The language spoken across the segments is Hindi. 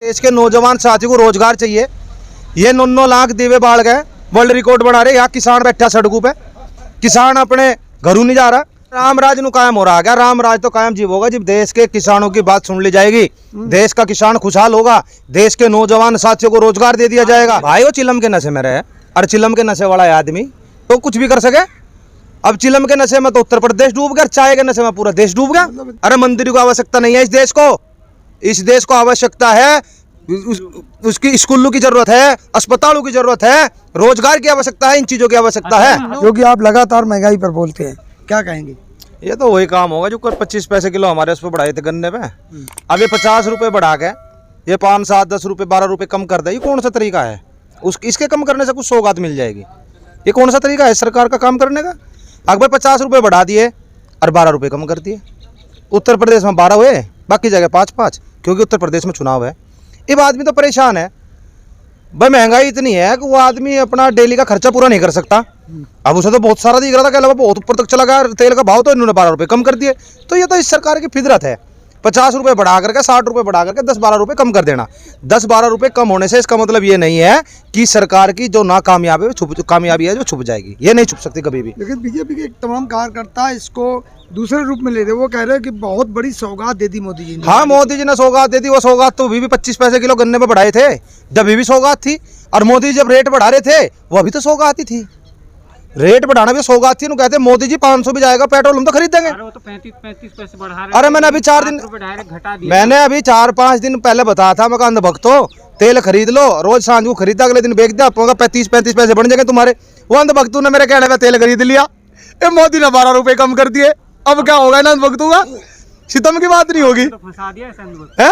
देश के नौजवान साथी को रोजगार चाहिए। ये 9 लाख दीवे बाढ़ गए, वर्ल्ड रिकॉर्ड बना रहे। यहाँ किसान बैठा सड़कों पे, किसान अपने घरों नहीं जा रहा। राम राज नु कायम हो रहा है। राम राज तो कायम जीव होगा जब देश के किसानों की बात सुन ली जाएगी, देश का किसान खुशहाल होगा, देश के नौजवान साथियों को रोजगार दे दिया जाएगा। भाई वो चिलम के नशे में रहे, और चिलम के नशे वाला आदमी तो कुछ भी कर सके। अब चिलम के नशे में तो उत्तर प्रदेश डूब गया, चाय के नशे में पूरा देश डूब गया। अरे मंदिर को आवश्यकता नहीं है इस देश को, इस देश को आवश्यकता है उसकी स्कूलों की जरूरत है, अस्पतालों की जरूरत है, रोजगार की आवश्यकता है, इन चीजों की आवश्यकता है। क्योंकि आप लगातार महंगाई पर बोलते हैं, क्या कहेंगे? ये तो वही काम होगा जो कर 25 पैसे किलो हमारे उस पर बढ़ाए थे गन्ने पे, अब ये 50 रुपए बढ़ा के ये 5, 7, 10 रुपए 12 रुपए कम कर दे। ये कौन सा तरीका है? इसके कम करने से कुछ सौगात मिल जाएगी? ये कौन सा तरीका है सरकार का काम करने का? अगर 50 रुपए बढ़ा दिए और 12 रुपए कम कर दिए। उत्तर प्रदेश में 12 हुए, बाकी जगह 5-5, क्योंकि उत्तर प्रदेश में चुनाव है। ये आदमी तो परेशान है भाई, महंगाई इतनी है कि वो आदमी अपना डेली का खर्चा पूरा नहीं कर सकता। अब उसे तो बहुत सारा दिख रहा था, क्या बहुत ऊपर तक चला गया तेल का भाव, तो इन्होंने 12 रुपए कम कर दिए। तो ये तो इस सरकार की फितरत है, 50 रुपए बढ़ा करके 60 रुपए बढ़ा करके 10-12 रुपए कम कर देना। 10-12 रुपए कम होने से इसका मतलब ये नहीं है कि सरकार की जो नाकामयाबी है कामयाबी है जो छुप जाएगी, ये नहीं छुप सकती कभी भी। लेकिन बीजेपी के तमाम कार्यकर्ता इसको दूसरे रूप में ले रहे, वो कह रहे हैं कि बहुत बड़ी सौगात दे दी मोदी जी ने। हाँ, मोदी जी ने सौगात दे दी। वो सौगात तो अभी भी 25 पैसे किलो गन्ने पे बढ़ाए थे, जब अभी भी सौगात थी। और मोदी जब रेट बढ़ा रहे थे वो अभी तो सौगात ही थी, रेट बढ़ाना भी सौगात थी। कहते मोदी जी 500 भी जाएगा पेट्रोल हम तो खरीद देंगे। अरे वो तो 35 पैसे बढ़ा रहे। अरे मैंने अभी 4 दिन घटा दिया। मैंने अभी 4-5 दिन पहले बताया था, मैं कहा अंधभक्तो तेल खरीद लो, रोज सांझ को खरीदा, अगले दिन बेच दिया, 35 पैसे बढ़ जाएंगे तुम्हारे। वो अंधभक्तों ने मेरे कहने पे तेल खरीद लिया, मोदी ने 12 रुपए कम कर दिए। अब क्या होगा ना अंधभक्तों का? सितम की बात नहीं होगी है।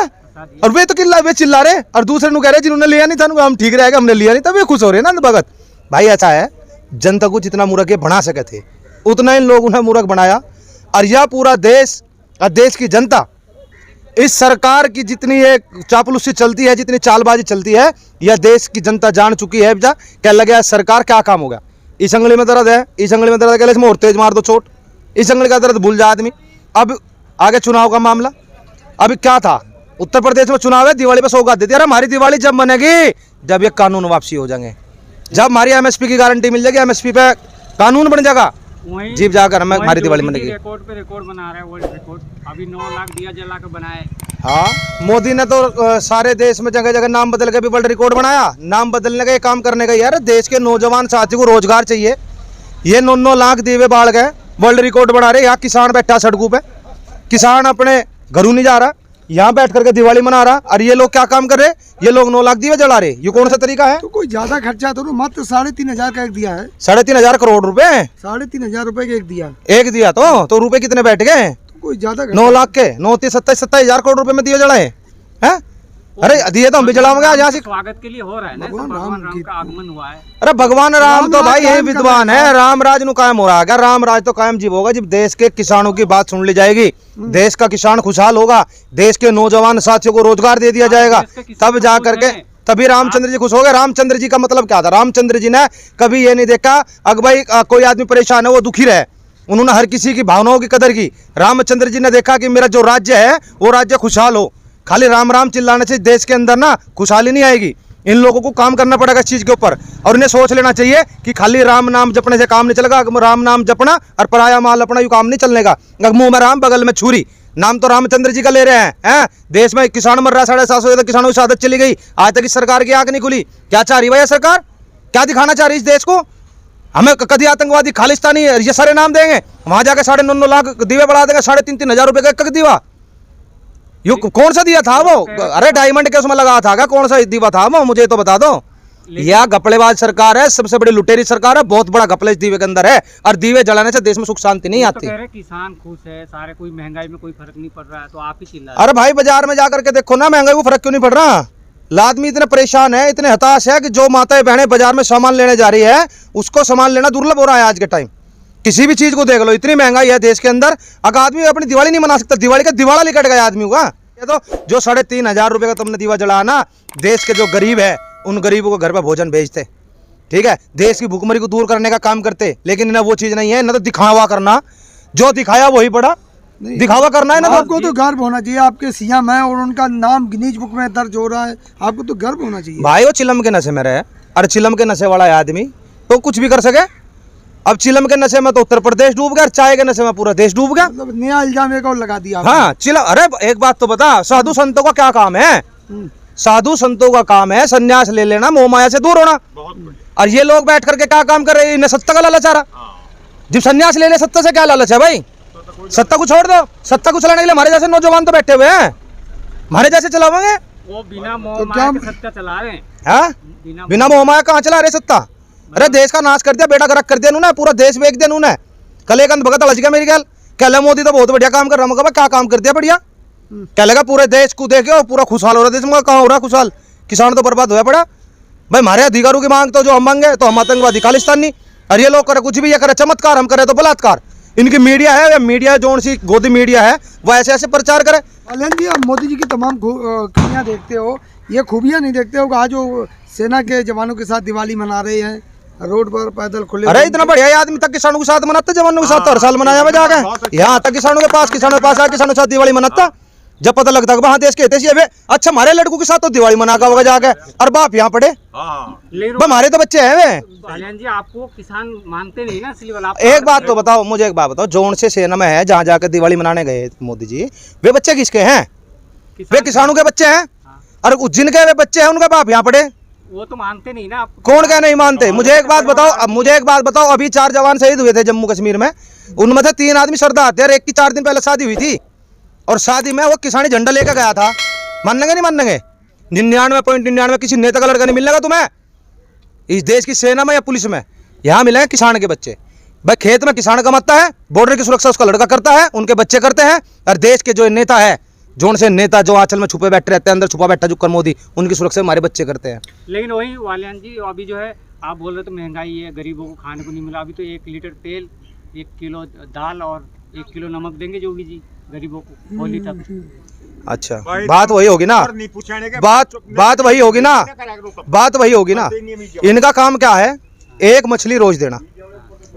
और वे तो चिल्ला रहे, और दूसरे नु कह रहे जिन्होंने लिया नहीं था हम ठीक रहेगा, हमने लिया नहीं, तब ये खुश हो रहे ना अंधभगत। भाई ऐसा है, जनता को जितना मूर्ख ये बना सके थे उतना इन लोगों ने मूर्ख बनाया। और यह पूरा देश और देश की जनता इस सरकार की जितनी ये चापलूसी चलती है, जितनी चालबाजी चलती है, यह देश की जनता जान चुकी है। क्या लगे सरकार क्या काम होगा? इस अंगली में दर्द है, इस अंगली में दर्द है, इसमें और तेज मार दो चोट, इस अंगली का दर्द भूल जाए आदमी। अब आगे चुनाव का मामला, अभी क्या था उत्तर प्रदेश में चुनाव है, दिवाली पे सौगात देती है। अरे हमारी दिवाली जब बनेगी जब ये कानून वापसी हो जाएंगे, जब हमारी एमएसपी की गारंटी मिल जाएगी, एमएसपी पे कानून बन जाएगा, जीप जाकर हमारी दिवाली बनेगी। रिकॉर्ड पे रिकॉर्ड बना रहा है, वर्ल्ड रिकॉर्ड। अभी 9 लाख दिया जला के बनाए। हाँ, मोदी ने तो सारे देश में जगह जगह नाम बदल के भी वर्ल्ड रिकॉर्ड बनाया। नाम बदलने का ये काम करने का यार, देश के नौजवान साथी को रोजगार चाहिए। ये 9 लाख दीवे बाढ़ गए, वर्ल्ड रिकॉर्ड बना रहे। यहाँ किसान बैठा सड़कों पे, किसान अपने घरों नहीं जा रहा, यहाँ बैठ करके दिवाली मना रहा। और ये लोग क्या काम कर रहे? ये लोग 9 लाख दीवे जला रहे। ये कौन सा तरीका है? तो कोई ज्यादा खर्चा तो मात्र 3,500 का एक दिया है। 3,500 करोड़ रुपए, 3,500 रुपए का एक दिया तो रुपए कितने बैठ गए? तो कोई ज्यादा 9 लाख के 27,000 करोड़ रुपए में दिए जलाए हैं। अरे दिए तो हम भी जलाओगे आज। यहाँ से स्वागत के लिए हो रहा है ना, भगवान राम का आगमन हुआ है। अरे भगवान राम तो भाई यही विद्वान है, राम राज नु कायम हो रहा है। राम राज तो कायम जीव होगा जब देश के किसानों की बात सुन ली जाएगी, देश का किसान खुशहाल होगा, देश के नौजवान साथियों को रोजगार दे दिया जाएगा, तब जा करके तभी रामचंद्र जी खुश हो गए। रामचंद्र जी का मतलब क्या था? रामचंद्र जी ने कभी ये नहीं देखा अगर भाई कोई आदमी परेशान है वो दुखी रहे, उन्होंने हर किसी की भावनाओं की कदर की। रामचंद्र जी ने देखा कि मेरा जो राज्य है वो राज्य खुशहाल हो। खाली राम राम चिल्लाने से देश के अंदर ना खुशहाली नहीं आएगी। इन लोगों को काम करना पड़ेगा इस चीज के ऊपर, और इन्हें सोच लेना चाहिए कि खाली राम नाम जपने से काम नहीं चलेगा। राम नाम जपना और पराया माल अपना यू काम नहीं चलने का। मुंह में राम बगल में छुरी, नाम तो रामचंद्र जी का ले रहे हैं। देश में किसान मर रहा है, 750 तक किसानों की शहादत चली गई, आज तक इस सरकार की आंख नहीं खुली। क्या चाह रही भैया सरकार? क्या दिखाना चाह रही इस देश को? हमें कभी आतंकवादी खालिस्तानी ये सारे नाम देंगे, वहां जाकर 9.5 लाख दीवे बढ़ा देंगे, 3,500 हजार रुपए का एक दीवा। यो कौन सा दिया था वो? अरे डायमंड के उसमें लगा था क्या? कौन सा दीवा था वो? मुझे तो बता दो। यह घपलेबाज सरकार है, सबसे बड़ी लुटेरी सरकार है, बहुत बड़ा घपले इस दीवे के अंदर है। और दीवे जलाने से देश में सुख शांति नहीं आती। तो किसान खुश है सारे, कोई महंगाई में कोई फर्क नहीं पड़ रहा है, तो आप ही चिल्ला। अरे भाई बाजार में जाकर के देखो ना, महंगाई को फर्क क्यों नहीं पड़ रहा? आदमी इतने परेशान है, इतने हताश है कि जो माताएं बहनें बाजार में सामान लेने जा रही है उसको सामान लेना दुर्लभ हो रहा है आज के टाइम। किसी भी चीज को देख लो, इतनी महंगाई है देश के अंदर। अगर आदमी अपनी दिवाली नहीं मना सकता, दिवाली का दिवाला निकट गया आदमी का। ये तो जो 3,500 रुपए का तुमने दीवा जलाना, देश के जो गरीब है उन गरीबों को घर पर भोजन भेजते, ठीक है, देश की भूखमरी को दूर करने का काम करते। लेकिन इन्हें वो चीज नहीं है, न तो दिखावा करना, जो दिखाया वही पड़ा। नहीं। दिखावा करना है ना। आपको तो गर्व होना चाहिए, आपके सीएम है और उनका नाम गिनीज बुक में दर्ज हो रहा है, आपको तो गर्व होना चाहिए। भाई वो चिलम के नशे में रहे, अरे चिलम के नशे वाला है आदमी तो कुछ भी कर सके। अब चिलम के नशे में तो उत्तर प्रदेश डूब गया, चाय के नशे में पूरा देश डूब गया। मतलब नया इल्जाम एक और लगा दिया आपने। हाँ चिलम, अरे एक बात तो बता, साधु संतों का क्या काम है? साधु संतों का काम है संन्यास ले लेना, मोह माया से दूर होना। और ये लोग बैठ करके क्या काम कर रहे हैं? इन्हें सत्ता का लालच आ रहा। जब संन्यास ले ले, सत्ता से क्या लालच है भाई? सत्ता को छोड़ दो, सत्ता को चलाने के लिए हमारे जैसे नौजवान तो बैठे हुए हैं, हमारे जैसे चलावेंगे। वो बिना मोह तो माया क्या- के सत्ता चला रहे हैं। हाँ बिना मोह माया कहाँ चला रहे सत्ता? अरे देश का नाश कर दिया, बेटा गर्क कर दिया उन्होंने, पूरा देश बेच दिया उन्होंने। कल एक अंत भगत अलझ गया मेरी ख्याल, कह ले मोदी तो बहुत बढ़िया काम कर रहा हूँ। क्या काम कर दिया बढ़िया? क्या लगा पूरे देश को देखे पूरा खुशहाल हो रहा है देश में, कहाँ हो रहा है खुशहाल? किसान तो बर्बाद होया पड़ा भाई। हमारे अधिकारों की मांग तो जो हम मांगे तो हम आतंकवादी खालिस्तानी, और ये लोग करे कुछ भी, ये करे चमत्कार, हम करे तो बलात्कार। इनकी मीडिया है, मीडिया जो सी गोदी मीडिया है वो ऐसे ऐसे प्रचार करे। कल्याण जी, आप मोदी जी की तमाम खूबियाँ देखते हो, ये खूबियाँ नहीं देखते हो आज वो सेना के जवानों के साथ दिवाली मना रहे हैं, रोड पर पैदल खुले। अरे इतना बढ़िया ये आदमी तक किसानों के साथ मनाता, जवानों के साथ तो हर साल मनाया हुआ जाके। यहाँ तक किसानों के पास आके किसानों के साथ दिवाली मनाता, जब पता लगता है देश के हितैषी है। अच्छा हमारे लड़कों के साथ तो दिवाली मना का होगा जाके, और बाप यहाँ पड़े, हमारे तो बच्चे हैं वे। कल्याण जी, आपको किसान मानते नहीं ना, इसलिए आप एक बात तो बताओ, मुझे एक बात बताओ, जोन से सेना में है जहाँ जाकर दिवाली मनाने गए मोदी जी, वे बच्चे किसके हैं? वे किसानों के बच्चे हैं, और जिनके वे बच्चे हैं उनके बाप यहाँ पड़े। वो तो मानते नहीं ना आप। कौन क्या नहीं मानते? मुझे एक बात बताओ, अब मुझे एक बात बताओ, अभी 4 जवान शहीद हुए थे जम्मू कश्मीर में, उनमें से 3 आदमी सरदार थे, और एक की 4 दिन पहले शादी हुई थी, और शादी में वो किसानी झंडा लेकर गया था। मानेंगे नहीं मानेंगे? 99.99 किसी नेता का लड़का नहीं मिलेगा तुम्हें इस देश की सेना में या पुलिस में। यहाँ मिलेंगे किसान के बच्चे। भाई खेत में किसान कमाता है, बॉर्डर की सुरक्षा उसका लड़का करता है, उनके बच्चे करते हैं, और देश के जो नेता है, जोन से नेता जो आंचल में छुपे बैठे रहते हैं, अंदर छुपा बैठा जुक्कर मोदी, उनकी सुरक्षा हमारे बच्चे करते हैं। लेकिन वही वाल्यान जी, अभी जो है आप बोल रहे तो महंगाई है, गरीबों को खाने को नहीं मिला। अभी तो 1 लीटर तेल, 1 किलो दाल और 1 किलो नमक देंगे जोगी जी गरीबों को होली तक। अच्छा बात वही होगी ना, बात वही होगी ना, बात वही होगी ना। इनका काम क्या है? एक मछली रोज देना,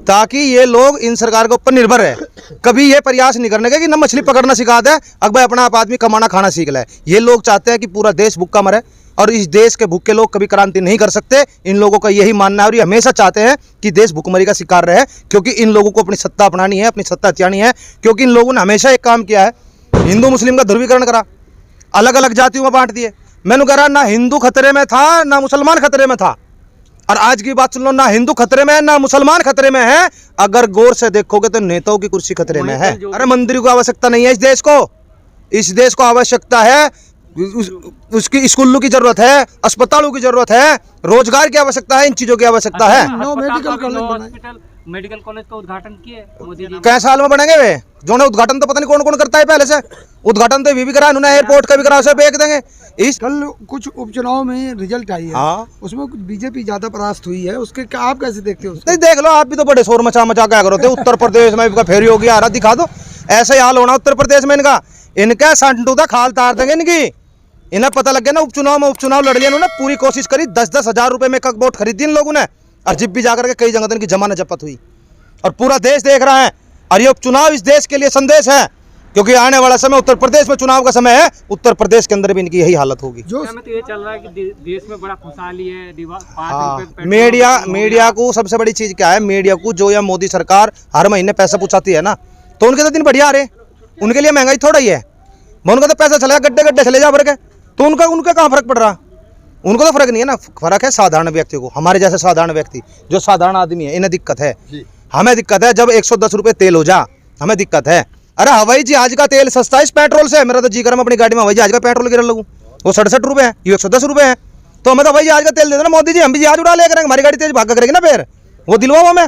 ताकि ये लोग इन सरकार के ऊपर निर्भर है। कभी ये प्रयास नहीं करने का कि न मछली पकड़ना सिखा दे, अब भाई अपना आप आदमी कमाना खाना सीख ले। ये लोग चाहते हैं कि पूरा देश भूखा मरे, और इस देश के भूखे लोग कभी क्रांति नहीं कर सकते। इन लोगों का यही मानना है, और ये हमेशा चाहते हैं कि देश भूखमरी का शिकार रहे, क्योंकि इन लोगों को अपनी सत्ता अपनानी है, अपनी सत्ता हथियानी है। क्योंकि इन लोगों ने हमेशा एक काम किया है, हिंदू मुस्लिम का ध्रुवीकरण करा, अलग अलग जातियों में बांट दिए। मैंने कह रहा ना हिंदू खतरे में था ना मुसलमान खतरे में था, और आज की बात सुन लो, ना हिंदू खतरे में है ना मुसलमान खतरे में है। अगर गौर से देखोगे तो नेताओं की कुर्सी खतरे में है। अरे मंदिर को आवश्यकता नहीं है इस देश को, इस देश को आवश्यकता है उसकी स्कूलों की जरूरत है, अस्पतालों की जरूरत है, रोजगार की आवश्यकता है, इन चीजों की आवश्यकता है। मेडिकल कॉलेज का उद्घाटन किए मोदी जी। कै साल में बनेंगे वे? जो ने उद्घाटन तो पता नहीं कौन कौन करता है पहले से। उद्घाटन तो भी करा उन्होंने, एयरपोर्ट का भी करा, उसे बेच देंगे। इस कल कुछ उपचुनाव में रिजल्ट आई है, हाँ। उसमें कुछ बीजेपी ज्यादा परास्त हुई है, उसके आप कैसे देखते हो उसको? नहीं देख लो, आप भी तो बड़े शोर मचा मचा क्या करो थे। उत्तर प्रदेश में फेरी होगी, आ रहा दिखा दो। ऐसे हाल होना उत्तर प्रदेश में इनका, इनका संटू था खाल तार देंगे इनकी। इन्हें पता लग गया ना, उपचुनाव में उपचुनाव लड़ लिया उन्होंने, पूरी कोशिश करी, 10-10 हज़ार रुपए में एक वोट खरीदी इन लोगों ने, और जिप भी जाकर के कई जगह इनकी जमानत जब्त हुई, और पूरा देश देख रहा है। और ये उपचुनाव इस देश के लिए संदेश है, क्योंकि आने वाला समय उत्तर प्रदेश में चुनाव का समय है, उत्तर प्रदेश के अंदर भी इनकी यही हालत होगी। जो तो ये चल रहा है कि देश में बड़ा खुशहाली है, 5 हाँ, रुपए पेट्रोल मीडिया को सबसे बड़ी चीज क्या है? मीडिया को जो या मोदी सरकार हर महीने पैसा पूछाती है ना, तो उनके तो दिन बढ़िया आ रहे, उनके लिए महंगाई थोड़ा ही है। उनका तो पैसा चलेगा, गड्ढे गड्ढे चले जा भर के, तो उनका कहाँ फर्क पड़ रहा? उनको तो फर्क नहीं है ना। फर्क है साधारण व्यक्ति को, हमारे जैसे साधारण व्यक्ति जो साधारण आदमी है, इन्हें दिक्कत है। हमें दिक्कत है जब 110 रुपये तेल हो जा, हमें दिक्कत है। अरे हवाई जहाज का तेल सस्ता है इस पेट्रोल से। मेरा तो जी कर मैं अपनी गाड़ी में हवाई जहाज का पेट्रोल गिरा लगूँ, वो 67 रुपये है, ये 110 रुपये है। तो हमें तो हवाई जहाज का तेल दे देना मोदी जी, हम भी जहाज उड़ा ले करेंगे, हमारी गाड़ी तेज भागा करेगी ना फिर, वो दिलवाओ हमें।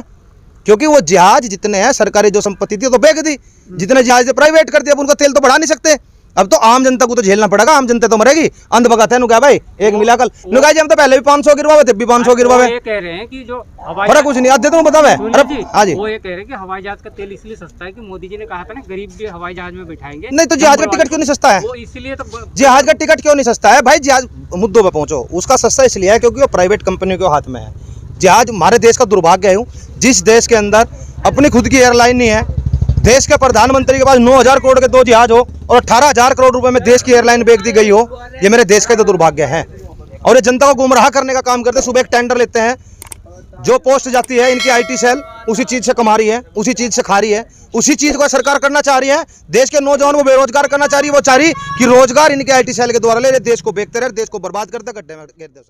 क्योंकि वो जहाज जितने हैं सरकारी जो संपत्ति थी तो बेच दी, जितने जहाज प्राइवेट कर दिया, अब उनका तेल तो बढ़ा नहीं सकते। अब तो आम जनता को तो झेलना पड़ेगा, आम जनता तो मरेगी। अंध भगत है क्या भाई, एक मिला कल नुका जी हम तो पहले भी 500 गिरवावे थे, भी 500 गिरवावे। ये कह रहे हैं कि जो हवाई बड़ा कुछ नहीं आते तुम बतावे। हाँ जी, वो ये कह रहे हैं कि हवाई जहाज का तेल इसलिए सस्ता है कि मोदी जी ने कहा था ना गरीब भी हवाई जहाज में बैठाएंगे। नहीं तो जहाज का टिकट क्यों नहीं सस्ता है? वो इसलिए तो जहाज का टिकट क्यों नहीं सस्ता है भाई? जहाज मुद्दों पे पहुंचो, उसका सस्ता इसलिए है क्योंकि वो प्राइवेट कंपनियों के हाथ में है। जहाज हमारे देश का दुर्भाग्य है, जिस देश के अंदर अपनी खुद की एयरलाइन नहीं है, देश के प्रधानमंत्री के पास 9,000 करोड़ के 2 जहाज हो और 18,000 करोड़ रुपए में देश की एयरलाइन बेच दी गई हो, ये मेरे देश का तो दुर्भाग्य है। और ये जनता को गुमराह करने का काम करते हैं। सुबह एक टेंडर लेते हैं, जो पोस्ट जाती है इनकी IT सेल उसी चीज से कमा रही है, उसी चीज से खा रही है, उसी चीज को सरकार करना चाह रही है। देश के नौजवान को बेरोजगार करना चाह रही है। वो चाह रही कि रोजगार इनके IT सेल के द्वारा ले, देश को बेचते रहे, देश को बर्बाद करते, गड्ढे में गिर दे।